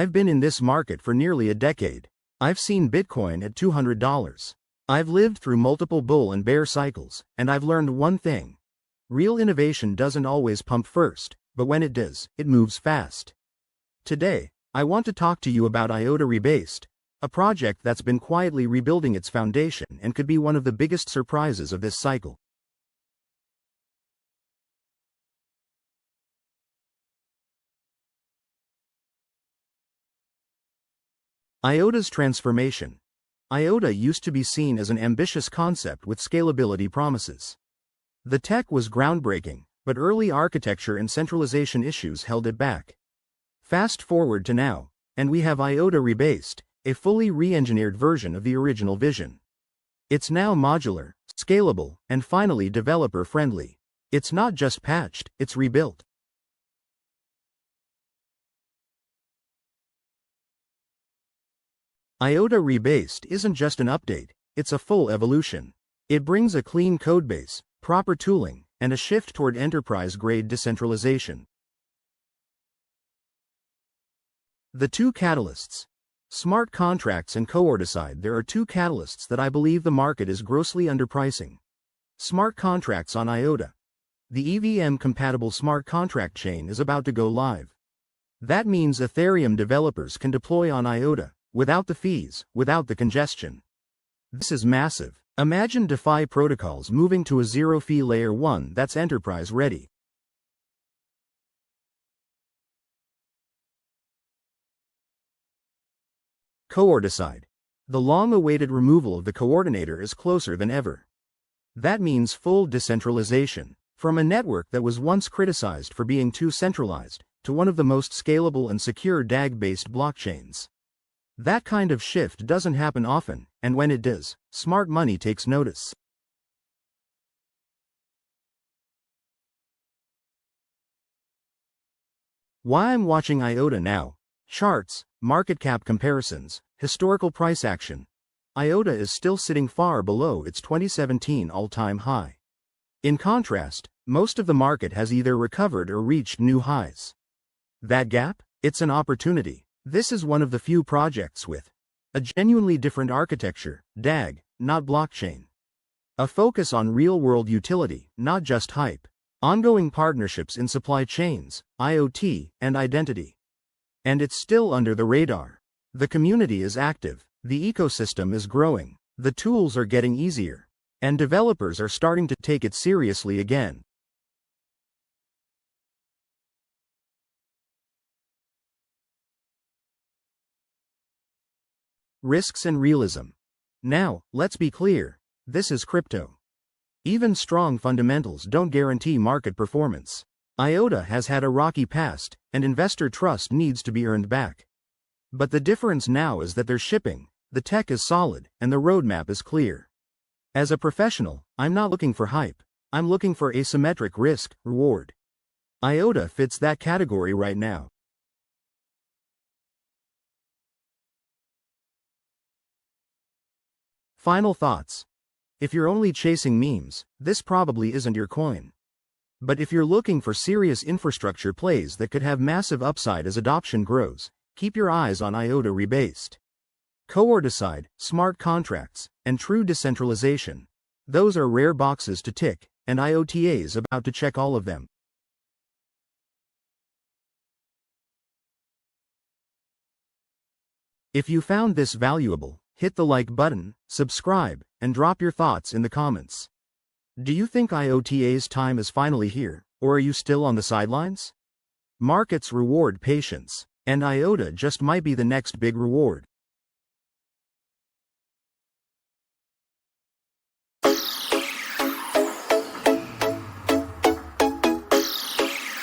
I've been in this market for nearly a decade. I've seen Bitcoin at $200. I've lived through multiple bull and bear cycles, and I've learned one thing. Real innovation doesn't always pump first, but when it does, it moves fast. Today, I want to talk to you about IOTA Rebased, a project that's been quietly rebuilding its foundation and could be one of the biggest surprises of this cycle. IOTA's transformation. IOTA used to be seen as an ambitious concept with scalability promises. The tech was groundbreaking, but early architecture and centralization issues held it back. Fast forward to now, and we have IOTA Rebased, a fully re-engineered version of the original vision. It's now modular, scalable, and finally developer-friendly. It's not just patched, it's rebuilt. IOTA Rebased isn't just an update, it's a full evolution. It brings a clean codebase, proper tooling, and a shift toward enterprise-grade decentralization. The two catalysts. Smart contracts and Coordicide. There are two catalysts that I believe the market is grossly underpricing. Smart contracts on IOTA. The EVM-compatible smart contract chain is about to go live. That means Ethereum developers can deploy on IOTA, without the fees, without the congestion. This is massive. Imagine DeFi protocols moving to a zero-fee layer 1 that's enterprise-ready. Coordicide. The long-awaited removal of the coordinator is closer than ever. That means full decentralization, from a network that was once criticized for being too centralized, to one of the most scalable and secure DAG-based blockchains. That kind of shift doesn't happen often, and when it does, smart money takes notice. Why I'm watching IOTA now? Charts, market cap comparisons, historical price action. IOTA is still sitting far below its 2017 all-time high. In contrast, most of the market has either recovered or reached new highs. That gap? It's an opportunity. This is one of the few projects with a genuinely different architecture, DAG, not blockchain. A focus on real-world utility, not just hype. Ongoing partnerships in supply chains, IoT, and identity. And it's still under the radar. The community is active, the ecosystem is growing, the tools are getting easier, and developers are starting to take it seriously again. Risks and realism. Now, let's be clear, this is crypto. Even strong fundamentals don't guarantee market performance. IOTA has had a rocky past, and investor trust needs to be earned back. But the difference now is that they're shipping, the tech is solid, and the roadmap is clear. As a professional, I'm not looking for hype, I'm looking for asymmetric risk-reward. IOTA fits that category right now. Final thoughts. If you're only chasing memes, this probably isn't your coin. But if you're looking for serious infrastructure plays that could have massive upside as adoption grows, keep your eyes on IOTA Rebased. Coordicide, smart contracts, and true decentralization. Those are rare boxes to tick, and IOTA is about to check all of them. If you found this valuable, hit the like button, subscribe, and drop your thoughts in the comments. Do you think IOTA's time is finally here, or are you still on the sidelines? Markets reward patience, and IOTA just might be the next big reward.